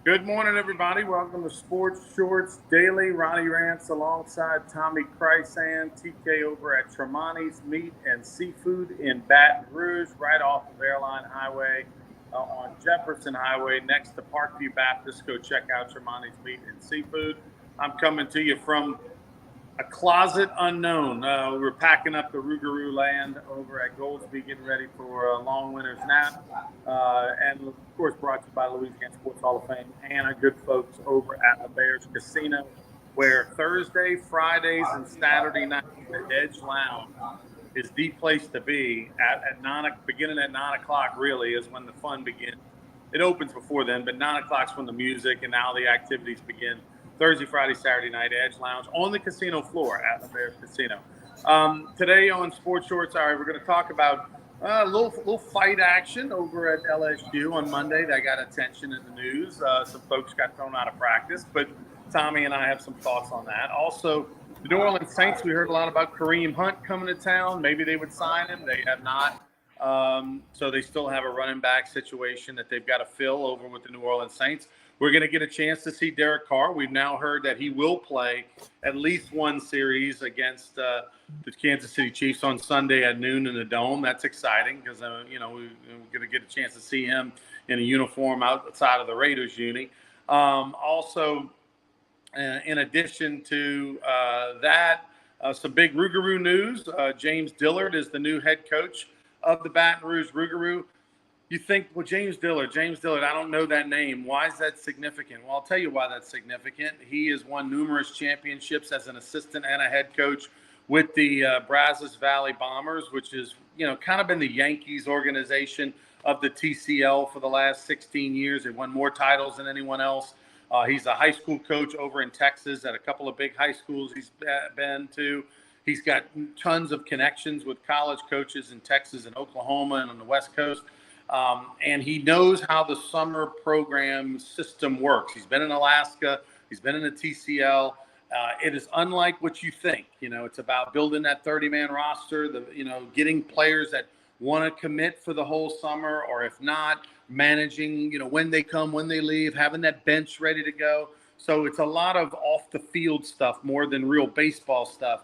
Good morning, everybody. Welcome to Sports Shorts Daily. Ronnie Rance alongside Tommy Chrysan, TK over at Tremonti's Meat and Seafood in Baton Rouge, right off of Airline Highway on Jefferson Highway next to Parkview Baptist. Go check out Tremonti's Meat and Seafood. I'm coming to you from a closet unknown. We were packing up the Rougarou land over at Goldsby, getting ready for a long winter's nap. And of course, brought to you by Louisiana Sports Hall of Fame and our good folks over at the Bears Casino, where Thursday, Fridays, and Saturday nights, the Edge Lounge is the place to be beginning at 9 o'clock, really, is when the fun begins. It opens before then, but 9 o'clock is when the music and now the activities begin. Thursday, Friday, Saturday night, Edge Lounge on the casino floor at the Bears Casino. Today on Sports Shorts, we're going to talk about a little fight action over at LSU on Monday that got attention in the news. Some folks got thrown out of practice, but Tommy and I have some thoughts on that. Also, the New Orleans Saints, we heard a lot about Kareem Hunt coming to town. Maybe they would sign him. They have not. So they still have a running back situation that they've got to fill over with the New Orleans Saints. We're going to get a chance to see Derek Carr. We've now heard that he will play at least one series against the Kansas City Chiefs on Sunday at noon in the Dome. That's exciting because, we're going to get a chance to see him in a uniform outside of the Raiders uni. Also, in addition to that, some big Rougarou news. James Dillard is the new head coach of the Baton Rouge Rougarou. You think, well, James Dillard, I don't know that name. Why is that significant? Well, I'll tell you why that's significant. He has won numerous championships as an assistant and a head coach with the Brazos Valley Bombers, which is, kind of been the Yankees organization of the TCL for the last 16 years. They won more titles than anyone else. He's a high school coach over in Texas at a couple of big high schools he's been to. He's got tons of connections with college coaches in Texas and Oklahoma and on the West Coast. And he knows how the summer program system works. He's been in Alaska. He's been in the TCL. It is unlike what you think. It's about building that 30-man roster, getting players that want to commit for the whole summer, or if not, managing, when they come, when they leave, having that bench ready to go. So it's a lot of off-the-field stuff more than real baseball stuff.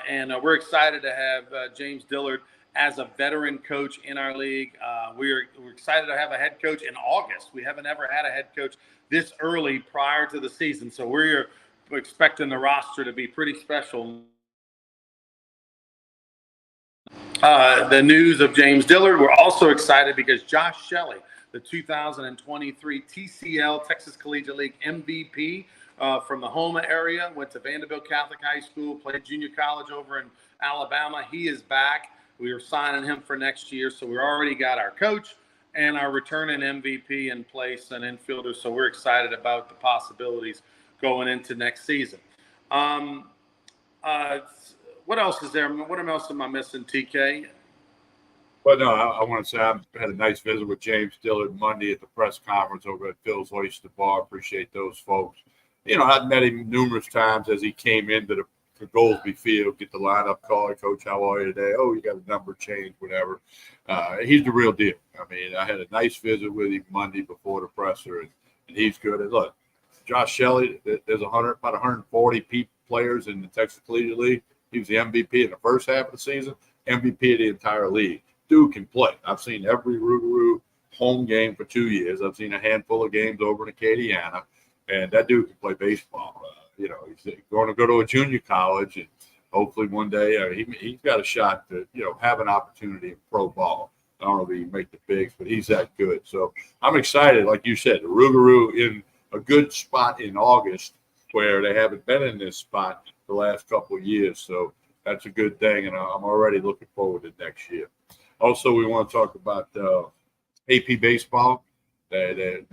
And we're excited to have James Dillard as a veteran coach in our league. We're excited to have a head coach in August. We haven't ever had a head coach this early prior to the season. So we're expecting the roster to be pretty special. The news of James Dillard, we're also excited because Josh Shelley, the 2023 TCL, Texas Collegiate League MVP from the Houma area, went to Vanderbilt Catholic High School, played junior college over in Alabama. He is back. We are signing him for next year. So we already got our coach and our returning MVP in place and infielder. So we're excited about the possibilities going into next season. What else is there? What else am I missing, TK? Well, no, I want to say I had a nice visit with James Dillard Monday at the press conference over at Phil's Oyster Bar. Appreciate those folks. I've met him numerous times as he came into the Goldsby Field, get the lineup call. Coach, how are you today? Oh, you got a number change, whatever. He's the real deal. I had a nice visit with him Monday before the presser, and he's good. And look, Josh Shelley, there's about 140 players in the Texas Collegiate League. He was the MVP in the first half of the season, MVP of the entire league. Dude can play. I've seen every Rougarou home game for 2 years. I've seen a handful of games over in Acadiana, and that dude can play baseball. He's going to go to a junior college, and hopefully one day he's got a shot to, have an opportunity in pro ball. I don't know if he can make the bigs, but he's that good. So I'm excited, like you said, the Rougarou in a good spot in August where they haven't been in this spot the last couple of years. So that's a good thing, and I'm already looking forward to next year. Also, we want to talk about AP baseball. They're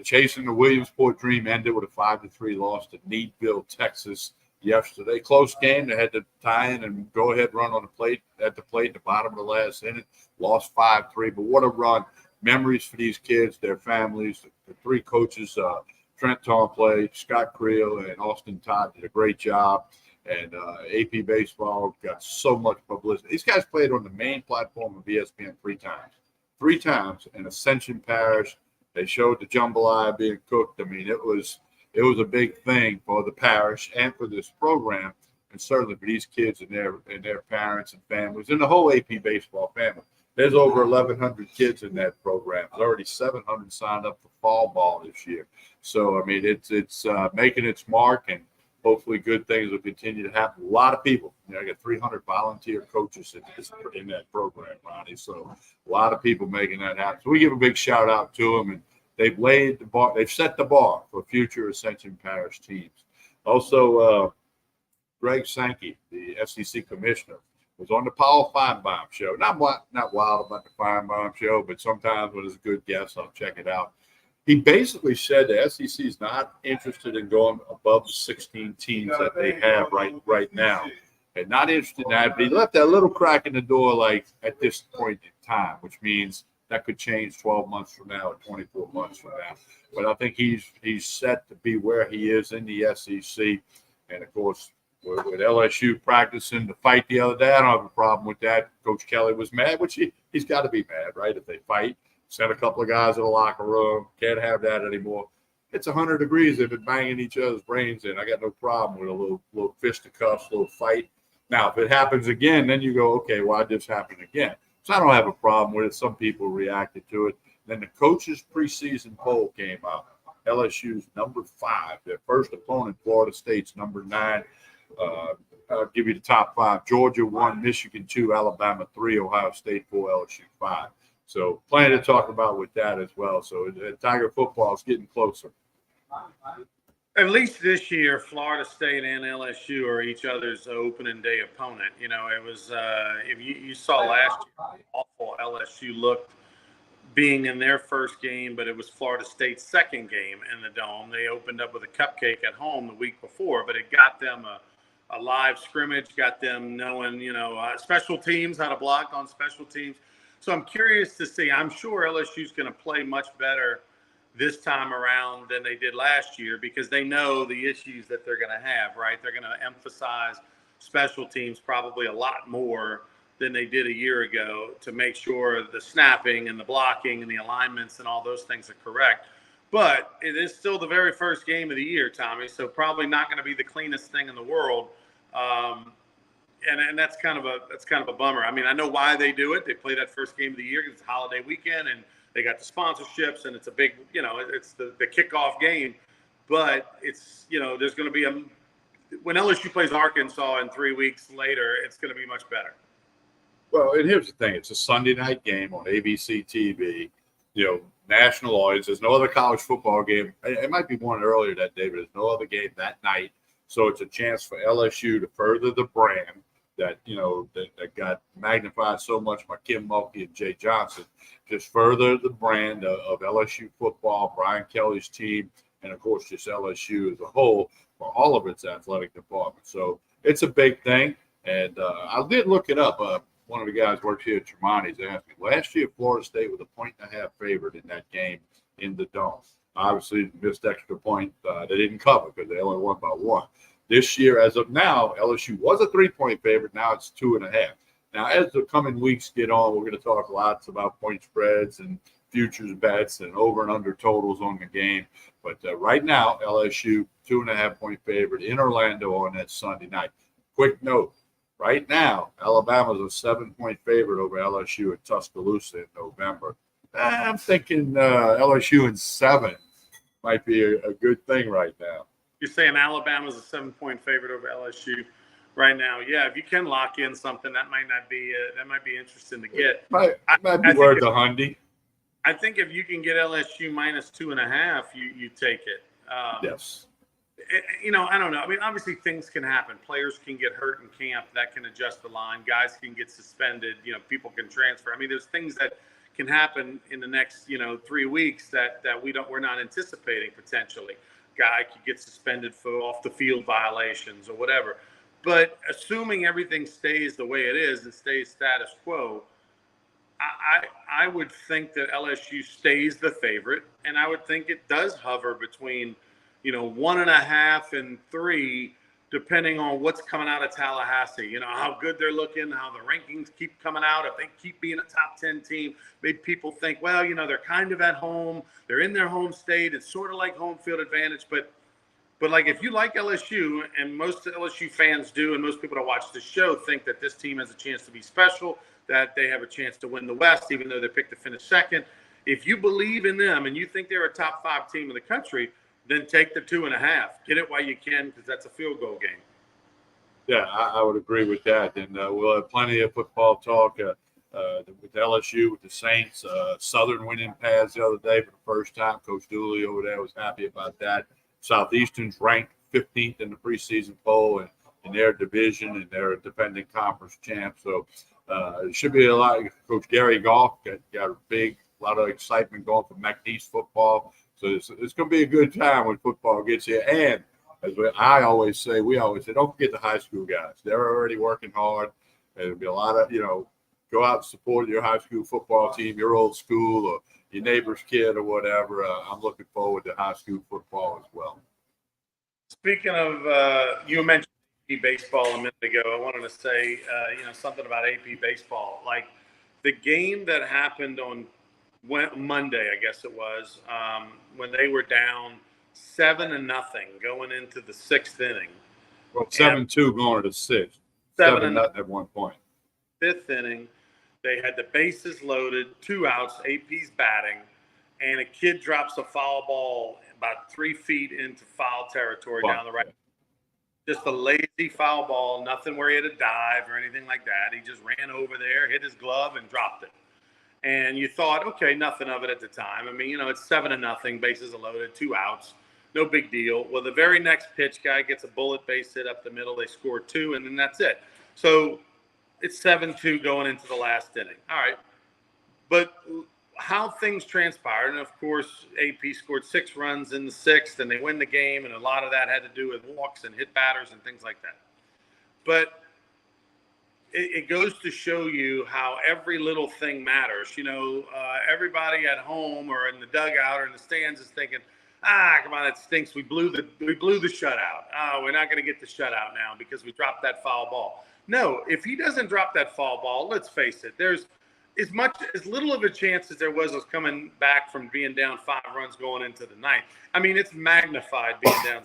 chasing the Williamsport dream. Ended with a 5-3 loss to Needville, Texas yesterday. Close game. They had to tie in and go ahead run on the plate at the bottom of the last inning. Lost 5-3, but what a run. Memories for these kids, their families. The three coaches, Trent Tomplay, Scott Creel, and Austin Todd did a great job. And AP baseball got so much publicity. These guys played on the main platform of ESPN three times in Ascension Parish, They showed the jambalaya being cooked. I mean, it was a big thing for the parish and for this program, and certainly for these kids and their parents and families and the whole AP baseball family. There's over 1,100 kids in that program. There's already 700 signed up for fall ball this year. So I mean, it's making its mark, and hopefully good things will continue to happen. A lot of people, I got 300 volunteer coaches in that program, Ronnie. So a lot of people making that happen. So we give a big shout out to them, and they've laid the bar. They've set the bar for future Ascension Parish teams. Also, Greg Sankey, the SEC commissioner, was on the Paul Feinbaum show. Not wild about the Feinbaum show, but sometimes when it's a good guest, I'll check it out. He basically said the SEC is not interested in going above the 16 teams that they have right now, and not interested in that. But he left that little crack in the door, like at this point in time, which means that could change 12 months from now or 24 months from now. But I think he's set to be where he is in the SEC, and of course, with LSU practicing the fight the other day, I don't have a problem with that. Coach Kelly was mad, which he's got to be mad, right? If they fight, send a couple of guys in the locker room. Can't have that anymore. It's 100 degrees. They've been banging each other's brains in. I got no problem with a little fisticuffs, little fight. Now, if it happens again, then you go, okay, why did this happen again? So I don't have a problem with it. Some people reacted to it. Then the coaches' preseason poll came out. LSU's number 5. Their first opponent, Florida State's number 9. I'll give you the top 5. Georgia 1, Michigan 2, Alabama 3, Ohio State 4, LSU 5. So plenty to talk about with that as well. So Tiger football is getting closer. At least this year, Florida State and LSU are each other's opening day opponent. It was if you saw last year how awful LSU looked being in their first game, but it was Florida State's second game in the Dome. They opened up with a cupcake at home the week before, but it got them a live scrimmage, got them knowing, special teams, how to block on special teams. So I'm curious to see. I'm sure LSU's going to play much better this time around than they did last year because they know the issues that they're going to have, right? They're going to emphasize special teams probably a lot more than they did a year ago to make sure the snapping and the blocking and the alignments and all those things are correct. But it is still the very first game of the year, Tommy, so probably not going to be the cleanest thing in the world. And that's kind of a bummer. I mean, I know why they do it. They play that first game of the year because it's a holiday weekend and they got the sponsorships and it's a big, it's the kickoff game. But it's, there's going to be when LSU plays Arkansas in 3 weeks later, it's going to be much better. Well, and here's the thing. It's a Sunday night game on ABC TV, national audience. There's no other college football game. It might be one earlier that day, but there's no other game that night. So it's a chance for LSU to further the brand that got magnified so much by Kim Mulkey and Jay Johnson. Just further the brand of LSU football, Brian Kelly's team, and of course just LSU as a whole for all of its athletic department. So it's a big thing. And I did look it up. One of the guys works here at Tremonti's asked me, last year Florida State was a 1.5 favorite in that game in the Dome. Obviously, missed extra point. They didn't cover because they only won by 1. This year, as of now, LSU was a 3-point favorite. Now it's 2.5. Now, as the coming weeks get on, we're going to talk lots about point spreads and futures bets and over and under totals on the game. But right now, LSU 2.5-point favorite in Orlando on that Sunday night. Quick note. Right now, Alabama's a 7-point favorite over LSU at Tuscaloosa in November. I'm thinking LSU in 7 might be a good thing right now. You're saying Alabama's a 7-point favorite over LSU right now. Yeah, if you can lock in something, that might be interesting to get. Might be worth a hundy. I think if you can get LSU minus 2.5, you take it. Yes. I don't know. I mean, obviously things can happen. Players can get hurt in camp. That can adjust the line. Guys can get suspended. People can transfer. I mean, there's things that can happen in the next, 3 weeks that we're not anticipating potentially. Guy could get suspended for off the field violations or whatever. But assuming everything stays the way it is and stays status quo, I would think that LSU stays the favorite, and I would think it does hover between 1.5 and 3, depending on what's coming out of Tallahassee. You know, how good they're looking, how the rankings keep coming out. If they keep being a top 10 team, maybe people think, well, you know, they're kind of at home. They're in their home state. It's sort of like home field advantage. But like, if you like LSU, and most LSU fans do, and most people that watch the show think that this team has a chance to be special, that they have a chance to win the West, even though they're picked to finish second. If you believe in them and you think they're a top 5 team in the country, then take the 2.5. Get it while you can, because that's a field goal game. Yeah, I would agree with that. And we'll have plenty of football talk with LSU, with the Saints. Southern winning pads the other day for the first time. Coach Dooley over there was happy about that. Southeastern's ranked 15th in the preseason poll in their division, and they're a defending conference champ. So it should be a lot. Coach Gary Goff got a lot of excitement going for McNeese football. So it's going to be a good time when football gets here. And as we always say, don't forget the high school guys. They're already working hard. There'll be a lot of, go out and support your high school football team, your old school, or your neighbor's kid or whatever. I'm looking forward to high school football as well. Speaking of, you mentioned AP baseball a minute ago. I wanted to say, something about AP baseball. Like the game that happened on Monday, I guess it was, when they were down 7-0 going into the 6th inning. Well, 7-2 going to the 6th. 7-0 at one point. 5th inning, they had the bases loaded, 2 outs, AP's batting, and a kid drops a foul ball about 3 feet into foul territory down the right. Just a lazy foul ball, nothing where he had to dive or anything like that. He just ran over there, hit his glove, and dropped it. And you thought, okay, nothing of it at the time. I mean, it's 7-0, bases are loaded, 2 outs, no big deal. Well, the very next pitch, guy gets a bullet base hit up the middle. They score 2, and then that's it. So it's 7-2 going into the last inning. All right. But how things transpired, and of course, AP scored 6 runs in the 6th, and they win the game, and a lot of that had to do with walks and hit batters and things like that. But it goes to show you how every little thing matters. Everybody at home or in the dugout or in the stands is thinking, come on, it stinks. We blew the shutout. Oh, we're not going to get the shutout now because we dropped that foul ball. No, if he doesn't drop that foul ball, let's face it, there's as little of a chance as there was of coming back from being down 5 runs going into the 9th. I mean, it's magnified being down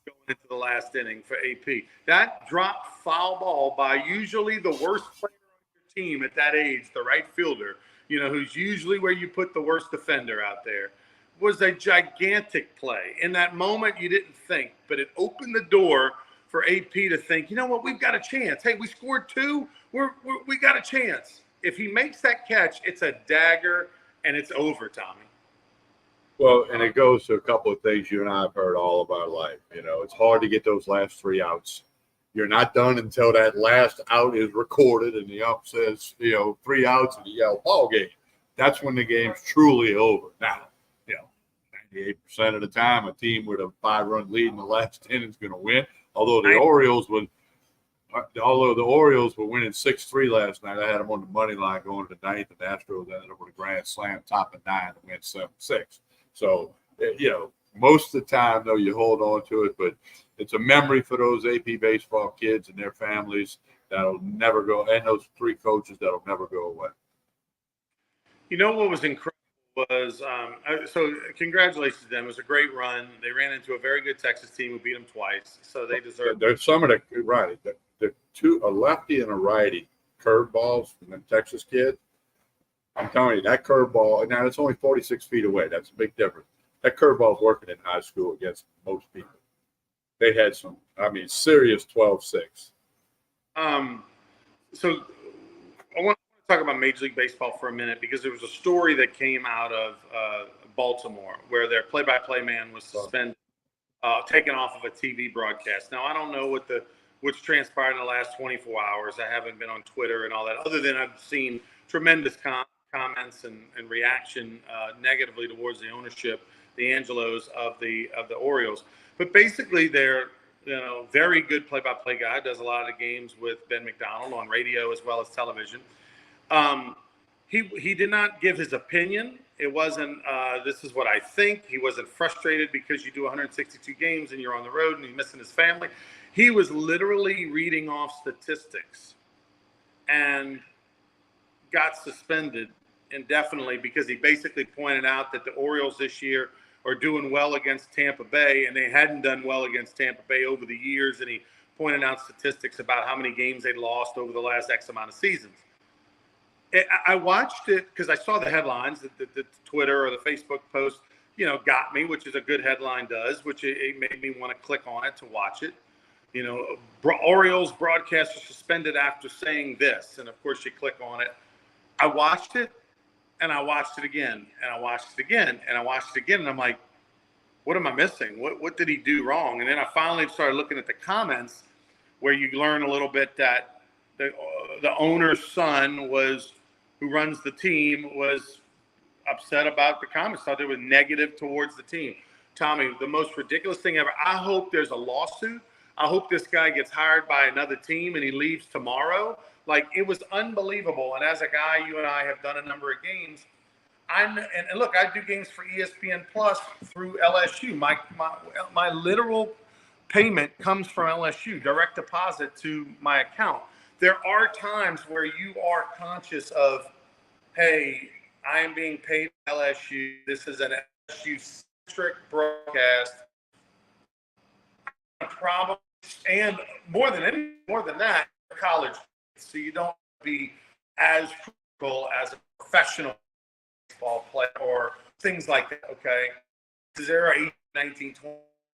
going into the last inning for AP. That dropped foul ball by usually the worst player on your team at that age, the right fielder, who's usually where you put the worst defender out there, was a gigantic play. In that moment, you didn't think, but it opened the door for AP to think, you know what, we've got a chance. Hey, we scored 2. We got a chance. If he makes that catch, it's a dagger, and it's over, Tommy. Well, and it goes to a couple of things you and I have heard all of our life. It's hard to get those last 3 outs. You're not done until that last out is recorded and the ump says, 3 outs and you yell ball game. That's when the game's truly over. Now, 98% of the time, a team with a 5-run lead in the last inning is going to win. Although the Orioles were winning 6-3 last night, I had them on the money line going to the 9th, and the Astros ended up with a grand slam, top of 9 to win 7-6. So, most of the time, though, you hold on to it, but it's a memory for those AP baseball kids and their families that'll never go, and those 3 coaches that'll never go away. What was incredible was, so congratulations to them. It was a great run. They ran into a very good Texas team who beat them twice, so they deserve. There's some of the right. The 2, a lefty and a righty curveballs from the Texas kid. I'm telling you, that curveball, now it's only 46 feet away. That's a big difference. That curveball's working in high school against most people. They had some, serious 12-6. So I want to talk about Major League Baseball for a minute, because there was a story that came out of Baltimore where their play-by-play man was suspended, taken off of a TV broadcast. Now, I don't know what's transpired in the last 24 hours. I haven't been on Twitter and all that, other than I've seen tremendous comments and reaction negatively towards the ownership, the Angelos of the Orioles. But basically, they're very good play-by-play guy, does a lot of the games with Ben McDonald on radio as well as television. He did not give his opinion. It wasn't, this is what I think. He wasn't frustrated because you do 162 games and you're on the road and he's missing his family. He was literally reading off statistics and got suspended indefinitely because he basically pointed out that the Orioles this year are doing well against Tampa Bay, and they hadn't done well against Tampa Bay over the years. And he pointed out statistics about how many games they'd lost over the last X amount of seasons. I watched it because I saw the headlines, the Twitter or the Facebook post, got me, which is a good headline does, which it made me want to click on it to watch it. Orioles broadcaster suspended after saying this. And of course you click on it. I watched it and I watched it again and I watched it again and I watched it again. And I'm like, what am I missing? What did he do wrong? And then I finally started looking at the comments where you learn a little bit that the owner's son who runs the team was upset about the comments, thought they were negative towards the team. Tommy, the most ridiculous thing ever. I hope there's a lawsuit. I hope this guy gets hired by another team and he leaves tomorrow. Like, it was unbelievable. And as a guy, you and I have done a number of games. And look, I do games for ESPN Plus through LSU. My literal payment comes from LSU, direct deposit to my account. There are times where you are conscious of, hey, I am being paid by LSU. This is an LSU-centric broadcast. Probably, and more than that, college. So you don't be as critical as a professional baseball player or things like that, okay? Because there are 18, 19,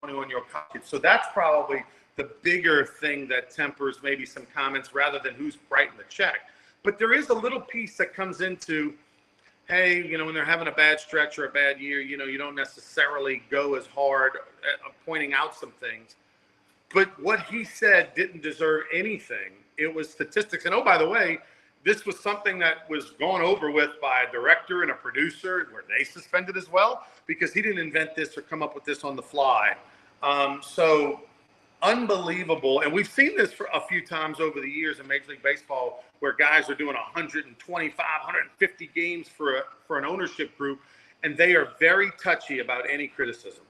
20 on your pocket. So that's probably the bigger thing that tempers maybe some comments rather than who's writing the check. But there is a little piece that comes into, hey, when they're having a bad stretch or a bad year, you don't necessarily go as hard at pointing out some things. But what he said didn't deserve anything. It was statistics. And, oh, by the way, this was something that was gone over with by a director and a producer where they suspended as well because he didn't invent this or come up with this on the fly. So unbelievable. And we've seen this for a few times over the years in Major League Baseball where guys are doing 125, 150 games for an ownership group, and they are very touchy about any criticism.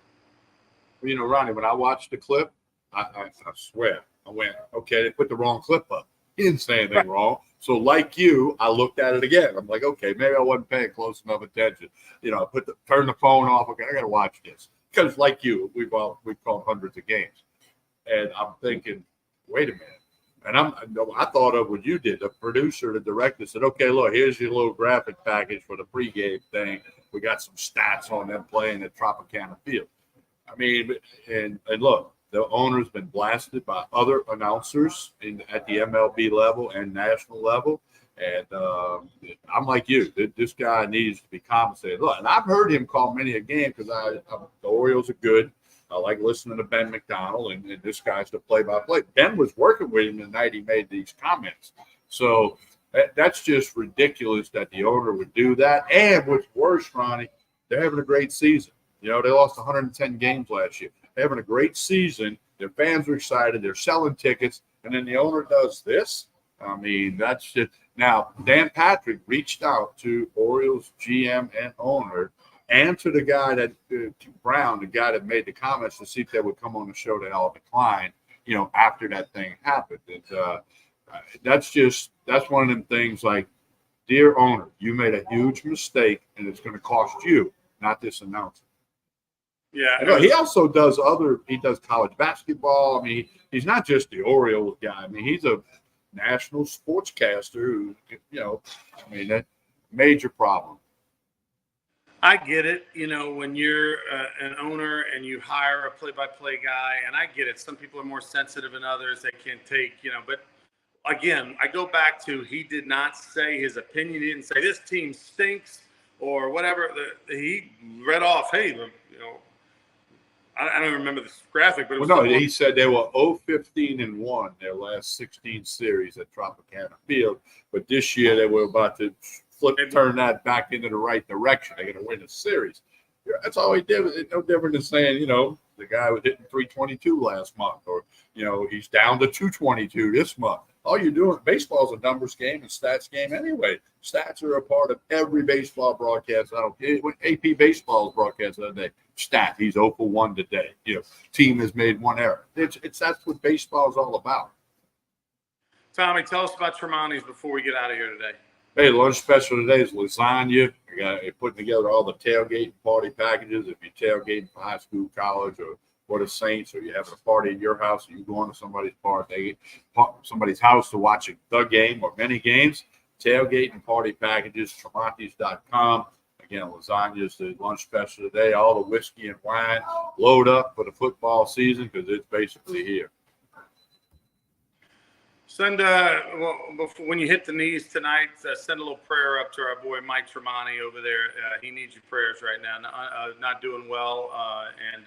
Ronnie, when I watched the clip, I swear, I went, okay, they put the wrong clip up. He didn't say anything wrong. So like you, I looked at it again. I'm like, okay, maybe I wasn't paying close enough attention. I turn the phone off. Okay, I got to watch this. Because like you, we've called hundreds of games. And I'm thinking, wait a minute. And I thought of what you did. The producer, the director said, okay, look, here's your little graphic package for the pregame thing. We got some stats on them playing at Tropicana Field. I mean, and look, the owner's been blasted by other announcers at the MLB level and national level. And I'm like you. This guy needs to be compensated. Look, and I've heard him call many a game because the Orioles are good. I like listening to Ben McDonald, and this guy's the play-by-play. Ben was working with him the night he made these comments. So that's just ridiculous that the owner would do that. And what's worse, Ronnie, they're having a great season. They lost 110 games last year. They're having a great season. Their fans are excited. They're selling tickets. And then the owner does this. I mean, that's just – now, Dan Patrick reached out to Orioles GM and owner and to the guy that Brown, the guy that made the comments, to see if they would come on the show to Al Decline, after that thing happened. And that's one of them things like, dear owner, you made a huge mistake and it's going to cost you, not this announcer. Yeah. He also does he does college basketball. I mean, he's not just the Orioles guy. I mean, he's a national sportscaster who, that major problem. I get it. When you're an owner and you hire a play-by-play guy, and I get it. Some people are more sensitive than others. They can't take, but again, I go back to he did not say his opinion. He didn't say this team stinks or whatever. He read off, hey, I don't remember this graphic, but it was he said they were 0-15-1 their last 16 series at Tropicana Field, but this year they were about to turn that back into the right direction. They're going to win a series. That's all he did. It's no different than saying, the guy was hitting 322 last month, or he's down to 222 this month. all you're doing, baseball's a numbers game and stats game anyway. Stats are a part of every baseball broadcast. I don't care. When AP Baseball's broadcast the other day, stat, he's 0 for 1 today. Team has made one error. That's what baseball is all about. Tommy, tell us about Tremonti's before we get out of here today. Hey, lunch special today is lasagna. You're putting together all the tailgate party packages. If you're tailgating for high school, college, or for the Saints, or you're having a party at your house, or you're going to somebody's house to watch the game or many games, tailgate and party packages, Tremontis.com. Again, lasagna is the lunch special today. All the whiskey and wine, load up for the football season because it's basically here. Send when you hit the knees tonight, send a little prayer up to our boy Mike Tremonti over there. He needs your prayers right now. Not doing well, and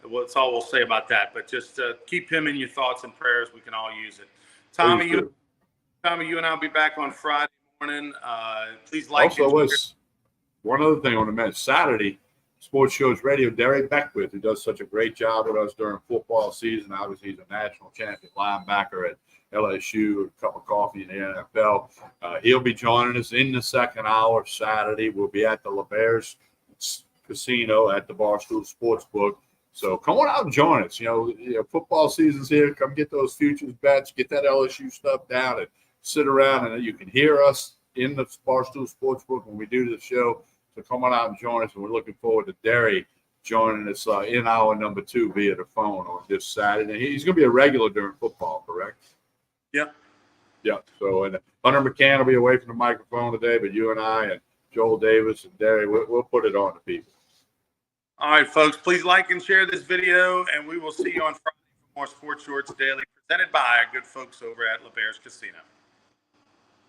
that's all we'll say about that. But just keep him in your thoughts and prayers. We can all use it. Tommy, you and I'll be back on Friday morning. Please like. Also, one other thing I want to mention: Saturday, Sports Shows Radio, Derry Beckwith, who does such a great job with us during football season. Obviously, he's a national champion linebacker at LSU, a cup of coffee in the NFL. He'll be joining us in the second hour Saturday. We'll be at the LeBears Casino at the Barstool Sportsbook. So come on out and join us. Football season's here. Come get those futures bets, get that LSU stuff down, and sit around, and you can hear us in the Barstool Sportsbook when we do the show. So come on out and join us, and we're looking forward to Derry joining us in hour number 2 via the phone on this Saturday. He's going to be a regular during football, correct? Yep. Yeah. So, and Hunter McCann will be away from the microphone today, but you and I and Joel Davis and Derry, we'll put it on to people. All right, folks, please like and share this video, and we will see you on Friday for more Sports Shorts Daily, presented by our good folks over at LeBears Casino.